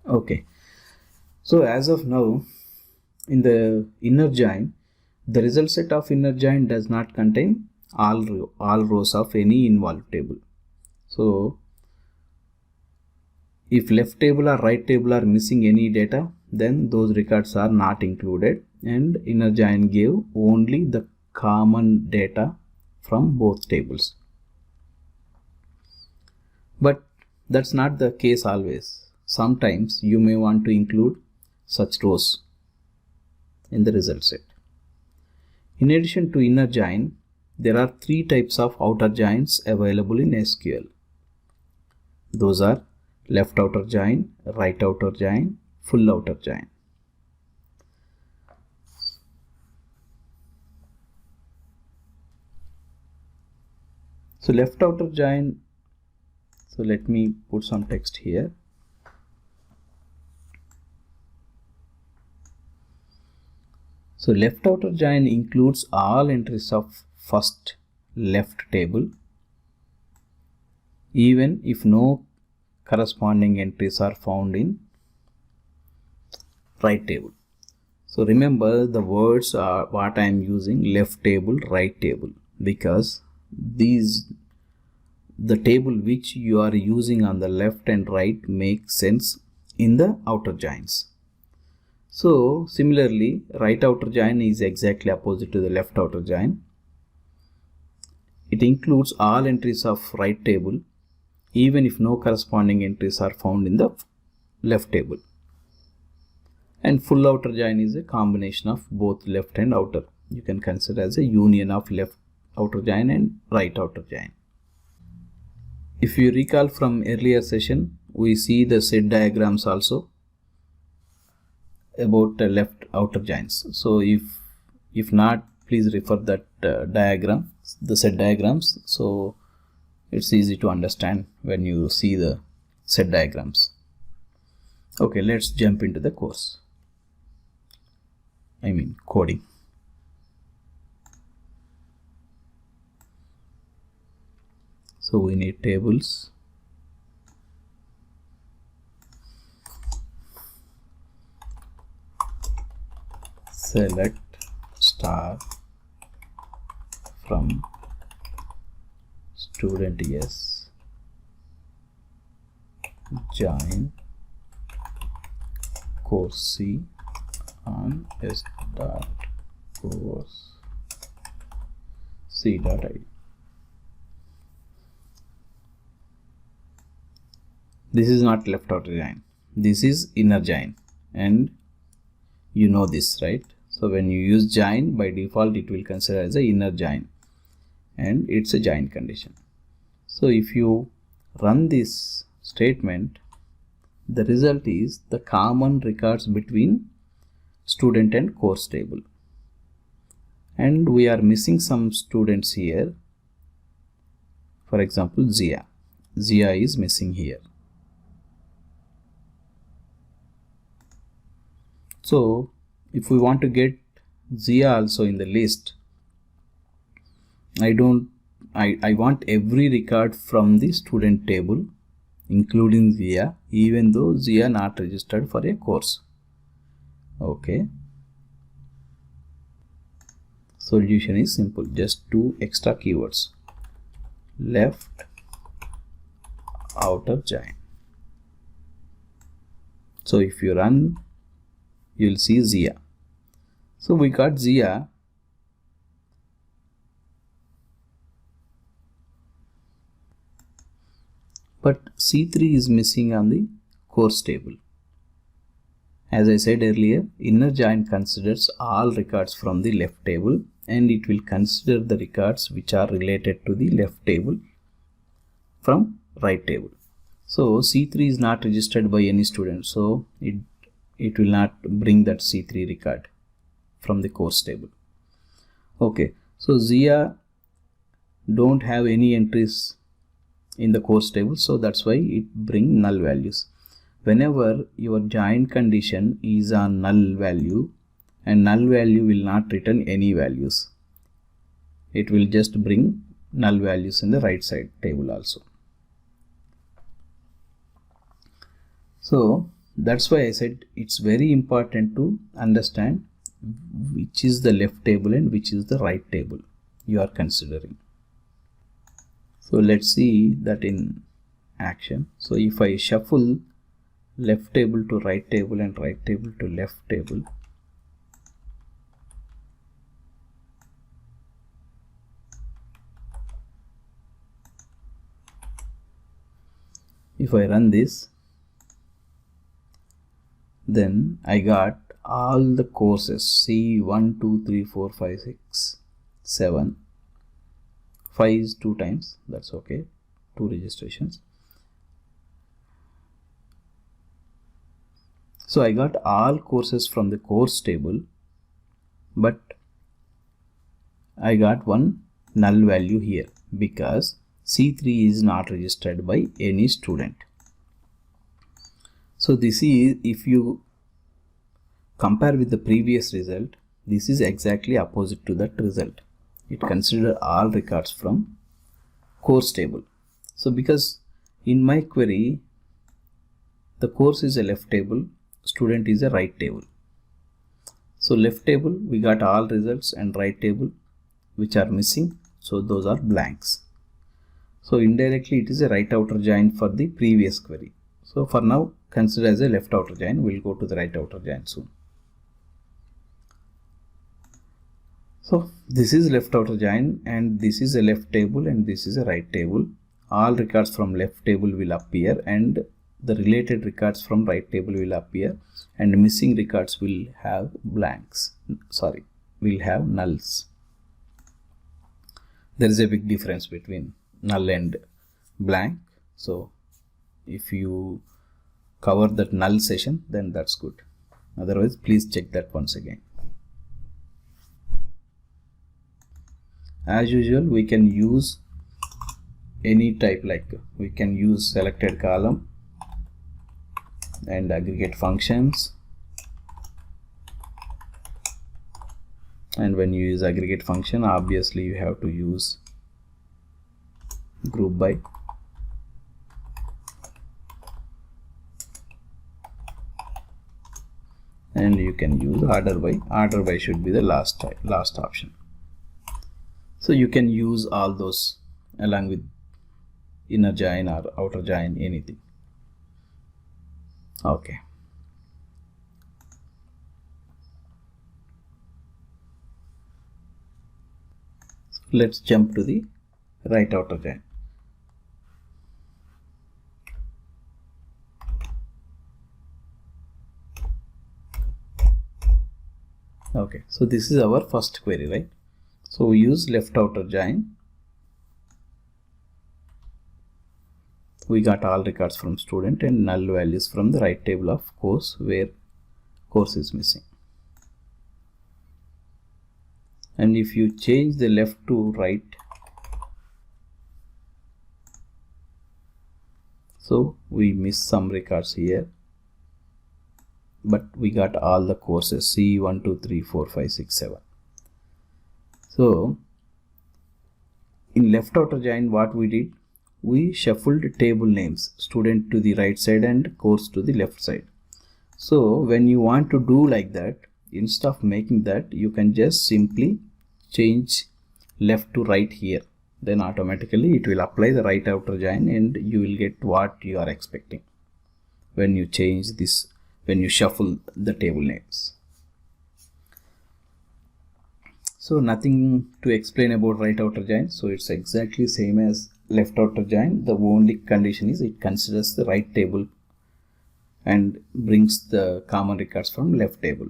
Okay, so as of now, in the inner join, the result set of inner join does not contain all rows of any involved table. So if left table or right table are missing any data, then those records are not included, and inner join gave only the common data from both tables. But that's not the case always. Sometimes you may want to include such rows in the result set. In addition to inner join, there are three types of outer joins available in SQL. Those are left outer join, right outer join, full outer join. So left outer join, so let me put some text here. So left outer join includes all entries of first left table, even if no corresponding entries are found in right table. So remember, the words are what I am using: left table, right table, because the table which you are using on the left and right makes sense in the outer joins. So similarly, right outer join is exactly opposite to the left outer join. It includes all entries of right table, even if no corresponding entries are found in the left table. And full outer join is a combination of both left and outer. You can consider as a union of left outer join and right outer join. If you recall from earlier session, we see the set diagrams also about left outer joins. So if not, please refer that diagram, the set diagrams, so it's easy to understand when you see the set diagrams. Okay, let's jump into the course. I mean coding. So we need tables. Select star from student yes, join course C on s dot course C dot id. This is not left outer join, this is inner join, and you know this, right? So when you use join, by default it will consider as a inner join, and it's a join condition. So if you run this statement, the result is the common records between student and course table, and we are missing some students here. For example, Zia is missing here. So if we want to get Zia also in the list, I want every record from the student table including Zia, even though Zia not registered for a course. Okay, solution is simple, just two extra keywords: left outer join. So if you run, you'll see Zia. So we got Zia, but C3 is missing on the course table. As I said earlier, inner join considers all records from the left table, and it will consider the records which are related to the left table from right table. So C3 is not registered by any student, so it will not bring that C3 record from the course table. Okay, so Zia don't have any entries in the course table, so that's why it bring null values. Whenever your join condition is on null value, and null value will not return any values, it will just bring null values in the right side table also. So that's why I said it's very important to understand which is the left table and which is the right table you are considering. So let's see that in action. So if I shuffle left table to right table and right table to left table, if I run this, then I got all the courses. See, 1 2 3 4 5 6 7, 5 is 2 times, that's okay, 2 registrations. So I got all courses from the course table, but I got one null value here because C3 is not registered by any student. So this is, if you compare with the previous result, this is exactly opposite to that result. It considers all records from course table. So because in my query, the course is a left table, student is a right table. So left table we got all results, and right table which are missing, so those are blanks. So indirectly it is a right outer join for the previous query. So for now consider as a left outer join. We'll go to the right outer join soon. So this is left outer join, and this is a left table and this is a right table. All records from left table will appear and the related records from right table will appear, and missing records will have blanks, will have nulls. There is a big difference between null and blank. So if you cover that null session, then that's good. Otherwise please check that once again. As usual, we can use any type, like we can use selected column and aggregate functions. And when you use aggregate function, obviously you have to use group by. And you can use order by. Order by should be the last option. So you can use all those along with inner join or outer join, anything. Okay. So let's jump to the right outer join. Okay, so this is our first query, right? So we use left outer join. We got all records from student and null values from the right table of course where course is missing. And if you change the left to right, so we miss some records here, but we got all the courses, C 1 2 3 4 5 6 7. So in left outer join, what we did, we shuffled table names, student to the right side and course to the left side. So when you want to do like that, instead of making that, you can just simply change left to right here. Then automatically it will apply the right outer join and you will get what you are expecting when you change this, when you shuffle the table names. So nothing to explain about right outer join. So it's exactly same as left outer join. The only condition is it considers the right table and brings the common records from left table.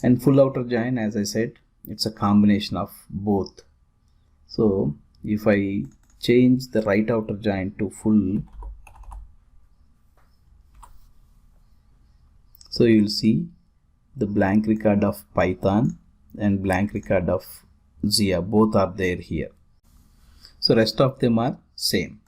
And full outer join, as I said, it's a combination of both. So if I change the right outer join to full, so you will see the blank record of Python and blank record of Zia, both are there here. So rest of them are same.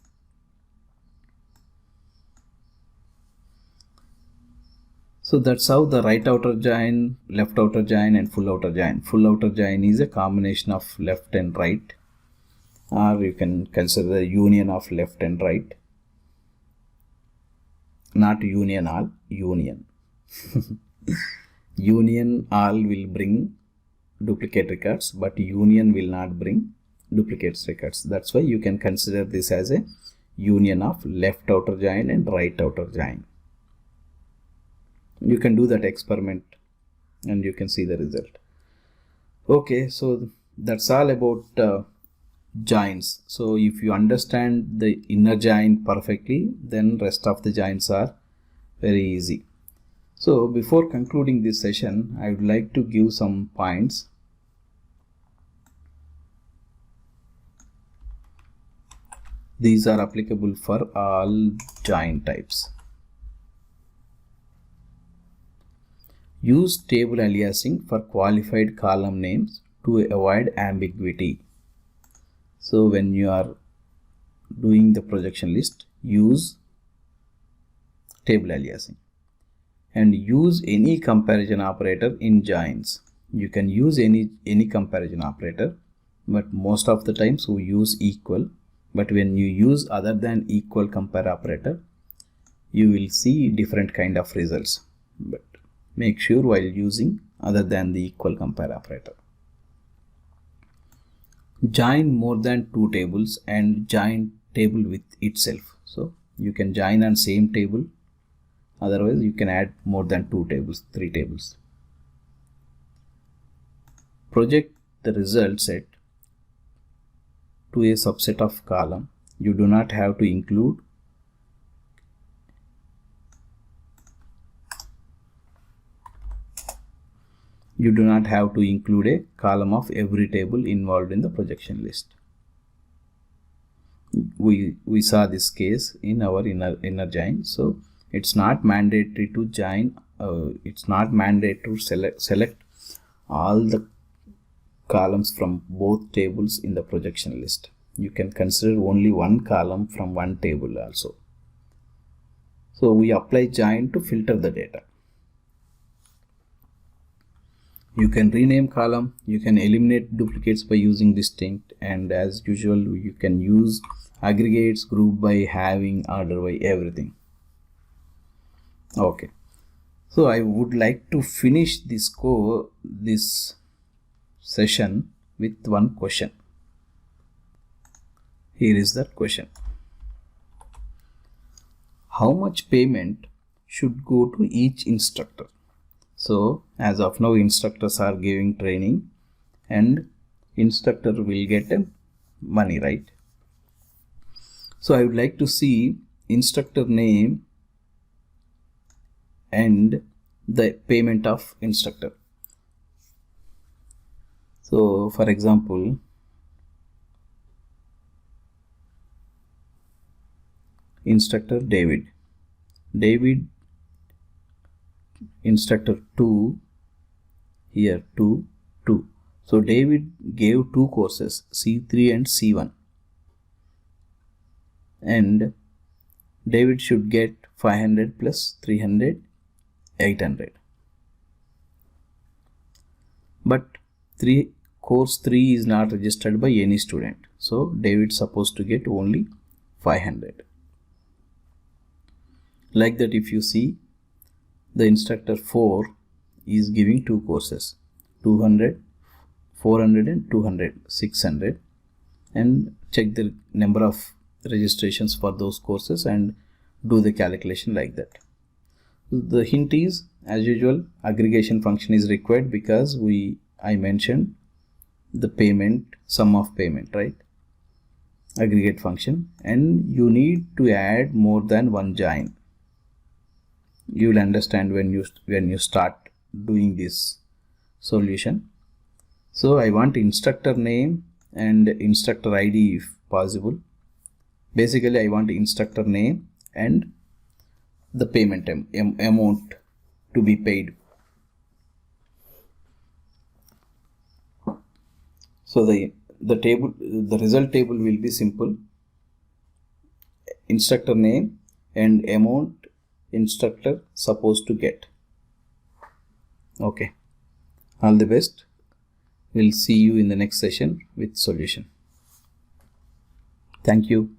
So that's how the right outer join, left outer join and full outer join. Full outer join is a combination of left and right, or you can consider the union of left and right. not union all, union. Union all will bring duplicate records, but union will not bring duplicate records. That's why you can consider this as a union of left outer join and right outer join. You can do that experiment and you can see the result. Okay, so that's all about joins. So if you understand the inner join perfectly, then rest of the joins are very easy. So before concluding this session, I would like to give some points. These are applicable for all join types. Use table aliasing for qualified column names to avoid ambiguity. So when you are doing the projection list, use table aliasing. And use any comparison operator in joins. You can use any comparison operator, but most of the times we use equal. But when you use other than equal compare operator, you will see different kind of results. But make sure while using other than the equal compare operator. Join more than two tables and join table with itself. So you can join on same table. Otherwise you can add more than two tables, three tables. Project the result set to a subset of column. You do not have to include a column of every table involved in the projection list. We saw this case in our inner join. So it's not mandatory to join. It's not mandatory to select all the columns from both tables in the projection list. You can consider only one column from one table also. So we apply join to filter the data. You can rename column, you can eliminate duplicates by using distinct, and as usual you can use aggregates, group by, having, order by, everything. Okay, so I would like to finish this session with one question. Here is that question. How much payment should go to each instructor? So as of now instructors are giving training and instructor will get money, right? So I would like to see instructor name and the payment of instructor. So for example, instructor David, instructor 2, here 2. So David gave two courses, C3 and C1, and David should get 500 plus 300, 800. But course 3 is not registered by any student, so David is supposed to get only 500. Like that, if you see, the instructor 4 is giving two courses, 200, 400 and 200, 600, and check the number of registrations for those courses and do the calculation like that. The hint is, as usual, aggregation function is required because I mentioned the payment, sum of payment, right? Aggregate function, and you need to add more than one join. You will understand when you start doing this solution. So I want instructor name and instructor ID if possible. Basically I want instructor name and the payment amount to be paid. So the result table will be simple: instructor name and amount instructor supposed to get. Okay, all the best. We'll see you in the next session with solution. Thank you.